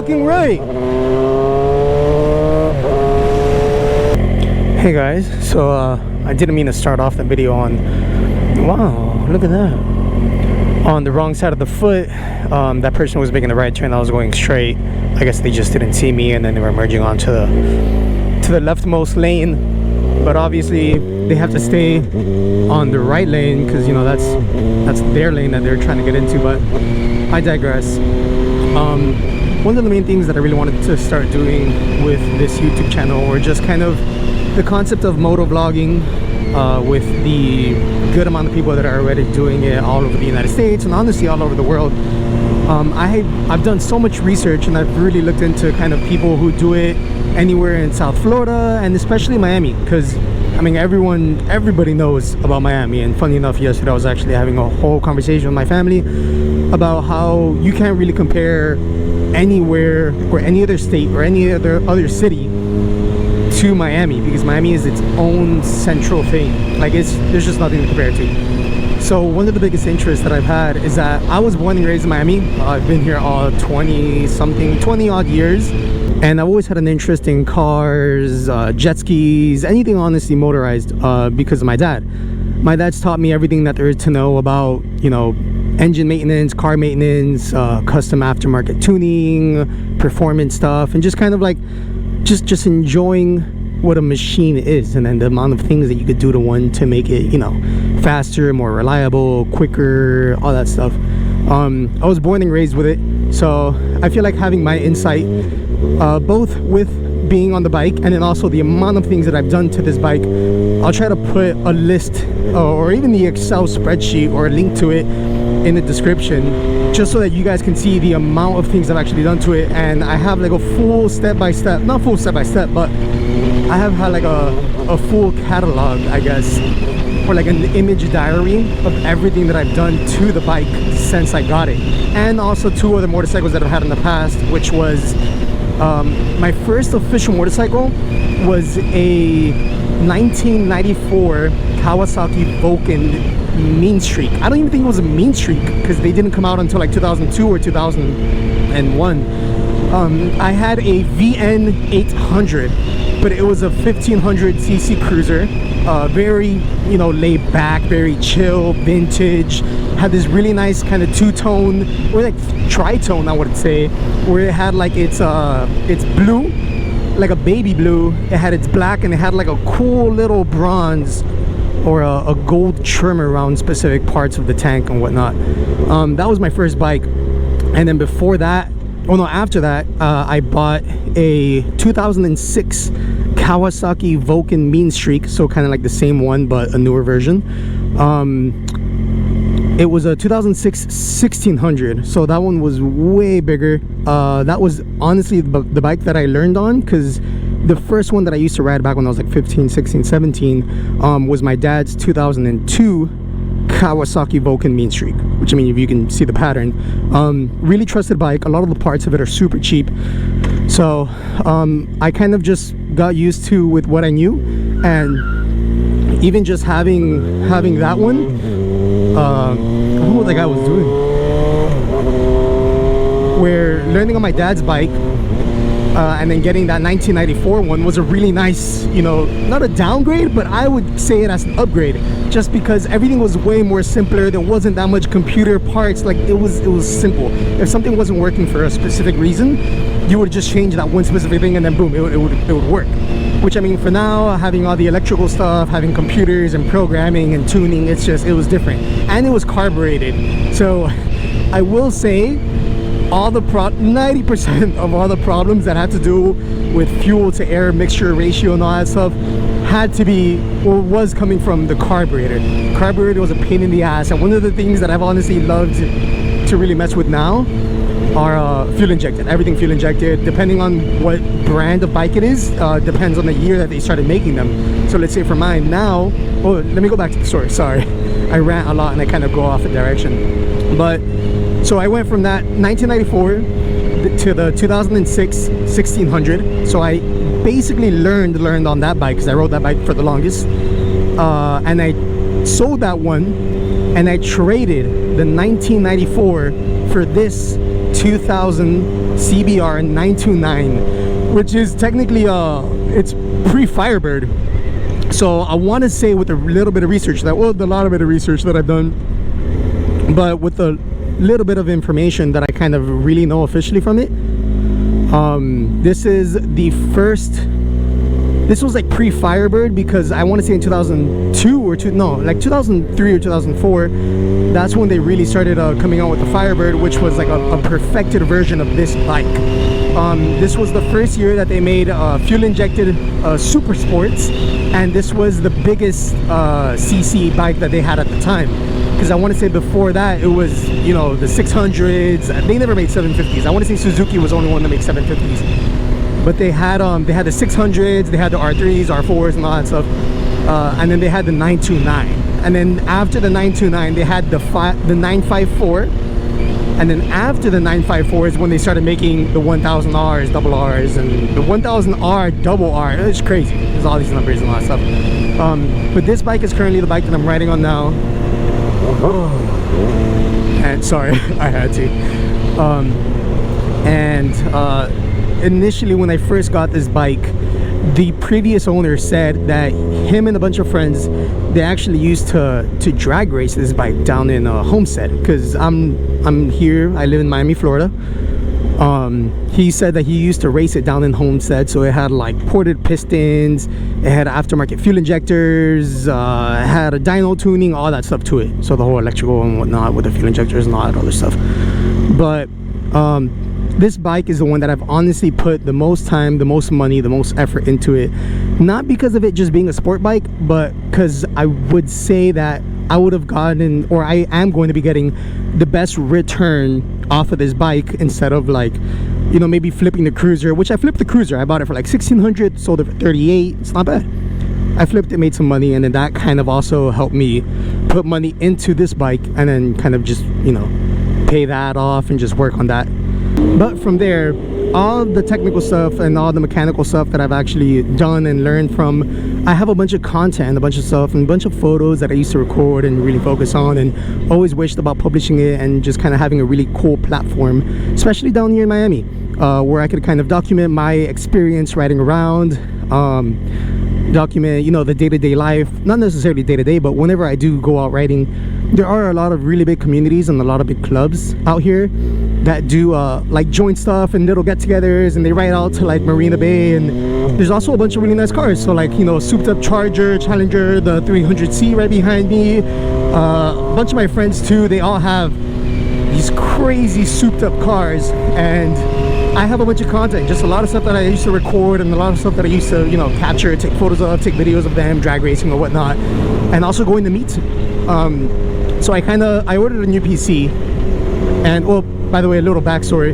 fucking right. Hey guys, so I didn't mean to start off the video on, wow, look at that, on the wrong side of the foot. That person was making the right turn, I was going straight. I guess they just didn't see me, and then they were merging onto the leftmost lane. But obviously they have to stay on the right lane because, you know, that's their lane that they're trying to get into. But I digress. One of the main things that I really wanted to start doing with this YouTube channel, or just kind of the concept of moto vlogging, with the good amount of people that are already doing it all over the United States and honestly all over the world. I've done so much research, and I've really looked into kind of people who do it anywhere in South Florida and especially Miami, because I mean everybody knows about Miami. And funny enough, yesterday I was actually having a whole conversation with my family about how you can't really compare anywhere or any other state or any other city to Miami, because Miami is its own central thing. Like, there's just nothing to compare it to. So one of the biggest interests that I've had is that I was born and raised in Miami. I've been here 20 odd years, and I've always had an interest in cars, jet skis, anything honestly motorized, because of my dad. My dad's taught me everything that there is to know about, you know, engine maintenance, car maintenance, custom aftermarket tuning, performance stuff, and just kind of like just enjoying what a machine is, and then the amount of things that you could do to one to make it, you know, faster, more reliable, quicker, all that stuff. I was born and raised with it, so I feel like having my insight, both with being on the bike and then also the amount of things that I've done to this bike, I'll try to put a list or even the Excel spreadsheet or a link to it in the description, just so that you guys can see the amount of things I've actually done to it. And I have like a full step-by-step, not full step-by-step, but I have had like a full catalog, I guess, or like an image diary of everything that I've done to the bike since I got it. And also 2 other motorcycles that I've had in the past, which was my first official motorcycle was a 1994 Kawasaki Vulcan Mean Streak. I don't even think it was a Mean Streak because they didn't come out until like 2002 or 2001. I had a VN 800, but it was a 1500cc cruiser, very, you know, laid back, very chill, vintage. Had this really nice kind of two-tone, or like tritone, I would say, where it had like its blue, like a baby blue. It had its black, and it had like a cool little bronze or a gold trim around specific parts of the tank and whatnot. That was my first bike. And then before that, oh no, after that, I bought a 2006 Kawasaki Vulcan Mean Streak, so kind of like the same one but a newer version. It was a 2006 1600, so that one was way bigger. That was honestly the bike that I learned on, because the first one that I used to ride back when I was like 15, 16, 17 was my dad's 2002 Kawasaki Vulcan Mean Streak, which, I mean, if you can see the pattern, really trusted bike. A lot of the parts of it are super cheap, so I kind of just got used to with what I knew. And even just having that one, I don't know what the guy was doing, where learning on my dad's bike, and then getting that 1994 one was a really nice, you know, not a downgrade, but I would say it as an upgrade, just because everything was way more simpler. There wasn't that much computer parts. Like, it was simple. If something wasn't working for a specific reason, you would just change that one specific thing, and then boom, it would work. Which, I mean, for now, having all the electrical stuff, having computers and programming and tuning, it was different, and it was carbureted. So I will say, 90% of all the problems that had to do with fuel to air mixture ratio and all that stuff had to be, or was coming from the carburetor. Carburetor was a pain in the ass, and one of the things that I've honestly loved to really mess with now are fuel injected. Everything fuel injected, depending on what brand of bike it is, depends on the year that they started making them. So let's say for mine now, oh, let me go back to the story, sorry. I rant a lot and I kind of go off a direction. But so I went from that 1994 to the 2006 1600. So I basically learned on that bike, because I rode that bike for the longest, and I sold that one, and I traded the 1994 for this 2000 CBR 929, which is technically it's pre-Firebird. So I want to say with a little bit of research that, well, a lot of bit of research that I've done, but with a little bit of information that I kind of really know officially from it, this is the first, this was like pre-Firebird, because I want to say in 2002 or 2003 or 2004, that's when they really started coming out with the Firebird, which was like a perfected version of this bike. This was the first year that they made fuel injected super sports, and this was the biggest CC bike that they had at the time, because I want to say before that it was, you know, the 600s. They never made 750s. I want to say Suzuki was the only one to make 750s, but they had the 600s, they had the R3s, R4s, and all that stuff, and then they had the 929, and then after the 929 they had the 954. And then after the 954 is when they started making the 1000Rs, double Rs, and the 1000R, double R. It's crazy. There's all these numbers and all that stuff. But this bike is currently the bike that I'm riding on now. And sorry, I had to. Initially when I first got this bike, the previous owner said that him and a bunch of friends, they actually used to drag race this bike down in Homestead, because I'm here, I live in Miami, Florida. He said that he used to race it down in Homestead, so it had like ported pistons, it had aftermarket fuel injectors, it had a dyno tuning, all that stuff to it, so the whole electrical and whatnot with the fuel injectors and all that other stuff. But this bike is the one that I've honestly put the most time, the most money, the most effort into it. Not because of it just being a sport bike, but because I would say that I would have gotten, or I am going to be getting, the best return off of this bike, instead of like, you know, maybe flipping the Cruiser, which I flipped the Cruiser. I bought it for like $1,600, sold it for $38. It's not bad. I flipped it, made some money, and then that kind of also helped me put money into this bike, and then kind of just, you know, pay that off and just work on that. But from there, all the technical stuff and all the mechanical stuff that I've actually done and learned from, I have a bunch of content, a bunch of stuff, and a bunch of photos that I used to record and really focus on, and always wished about publishing it and just kind of having a really cool platform, especially down here in Miami, where I could kind of document my experience riding around, document, you know, the day-to-day life, not necessarily day-to-day, but whenever I do go out riding, there are a lot of really big communities and a lot of big clubs out here that do like joint stuff and little get-togethers, and they ride out to like Marina Bay, and there's also a bunch of really nice cars. So like, you know, souped up Charger, Challenger, the 300C right behind me, a bunch of my friends too, they all have these crazy souped up cars, and I have a bunch of content, just a lot of stuff that I used to record, and a lot of stuff that I used to, you know, capture, take photos of, take videos of them drag racing or whatnot, and also going to meets. So I ordered a new PC, and well, by the way, a little backstory,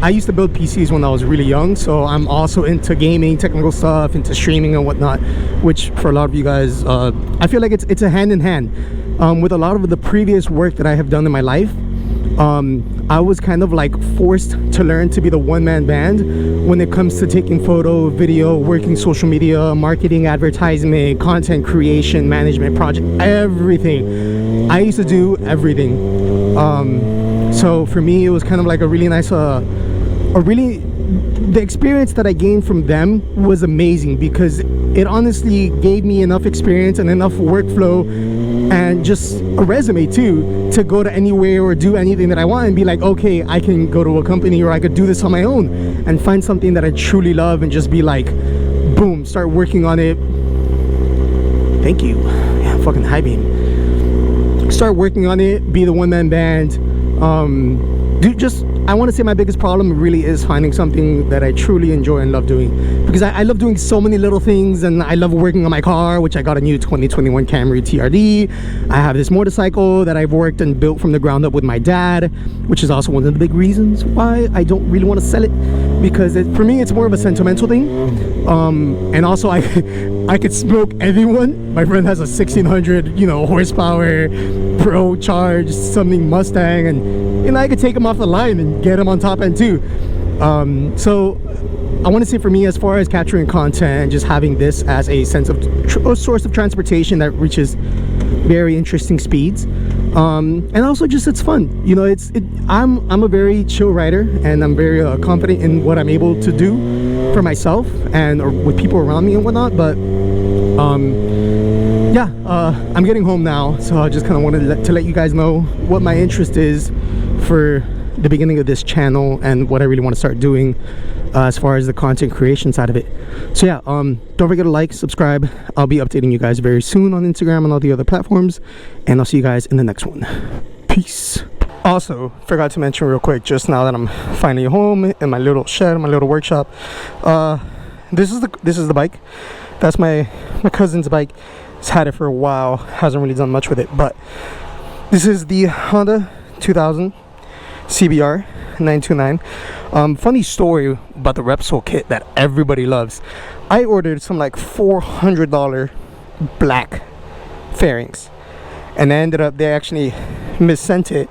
I used to build PCs when I was really young, so I'm also into gaming, technical stuff, into streaming and whatnot, which for a lot of you guys, I feel like it's a hand in hand. With a lot of the previous work that I have done in my life, I was kind of like forced to learn to be the one-man band when it comes to taking photo, video, working social media, marketing, advertisement, content creation, management, project, everything. I used to do everything. So for me, it was kind of like a really nice, the experience that I gained from them was amazing, because it honestly gave me enough experience and enough workflow and just a resume too, to go to anywhere or do anything that I want and be like, okay, I can go to a company, or I could do this on my own and find something that I truly love and just be like, boom, start working on it. Thank you. Yeah, fucking high beam. Start working on it, be the one-man band. I want to say my biggest problem really is finding something that I truly enjoy and love doing, because I love doing so many little things, and I love working on my car, which I got a new 2021 Camry TRD. I have this motorcycle that I've worked and built from the ground up with my dad, which is also one of the big reasons why I don't really want to sell it, because for me it's more of a sentimental thing. And also I could smoke anyone. My friend has a 1600, you know, horsepower Pro charged something Mustang, and you know, I could take him off the line and get him on top end too. So I want to say, for me, as far as capturing content and just having this as a sense of a source of transportation that reaches very interesting speeds, And also just it's fun, you know. I'm a very chill rider, and I'm very confident in what I'm able to do for myself and or with people around me and whatnot. But yeah, I'm getting home now, so I just kind of wanted to let you guys know what my interest is for the beginning of this channel and what I really want to start doing as far as the content creation side of it. So yeah, don't forget to like, subscribe. I'll be updating you guys very soon on Instagram and all the other platforms, and I'll see you guys in the next one. Peace. Also, forgot to mention real quick, just now that I'm finally home in my little shed, my little workshop, this is the bike. That's my cousin's bike. He's had it for a while, hasn't really done much with it, but this is the Honda 2000 CBR 929. Funny story about the Repsol kit that everybody loves. I ordered some like $400 black fairings, and they actually missent it,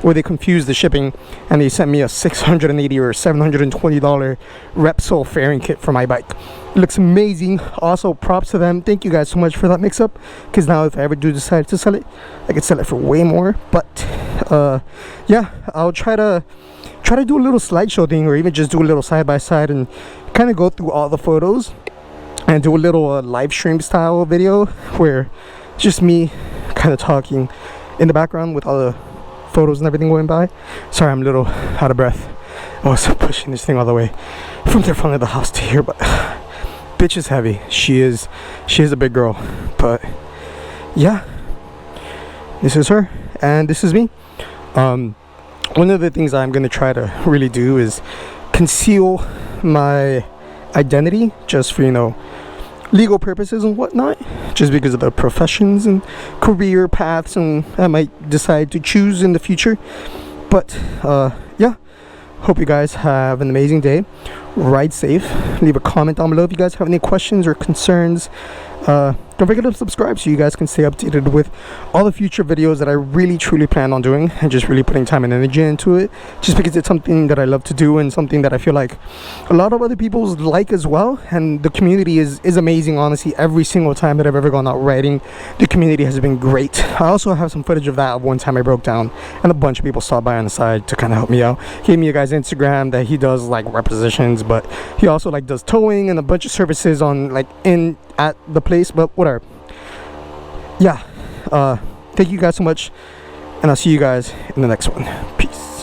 or they confused the shipping, and they sent me a $680 or $720 Repsol fairing kit for my bike. It looks amazing. Also, props to them. Thank you guys so much for that mix-up, because now if I ever do decide to sell it, I could sell it for way more. But yeah, I'll try to do a little slideshow thing, or even just do a little side-by-side and kind of go through all the photos and do a little live stream style video where it's just me kind of talking in the background with all the photos and everything going by. Sorry, I'm a little out of breath. I was pushing this thing all the way from the front of the house to here, but bitch is heavy. She is a big girl. But yeah, this is her and this is me. One of the things I'm gonna try to really do is conceal my identity, just for, you know, legal purposes and whatnot, just because of the professions and career paths and I might decide to choose in the future. But yeah, hope you guys have an amazing day. Ride safe. Leave a comment down below if you guys have any questions or concerns. Don't forget to subscribe so you guys can stay updated with all the future videos that I really truly plan on doing, and just really putting time and energy into it, just because it's something that I love to do and something that I feel like a lot of other people like as well. And the community is amazing. Honestly, every single time that I've ever gone out riding, the community has been great. I also have some footage of that one time I broke down and a bunch of people stopped by on the side to kind of help me out. He gave me a guy's Instagram that he does like repositions, but he also like does towing and a bunch of services on like in at the place. But whatever. Yeah, thank you guys so much, and I'll see you guys in the next one. Peace.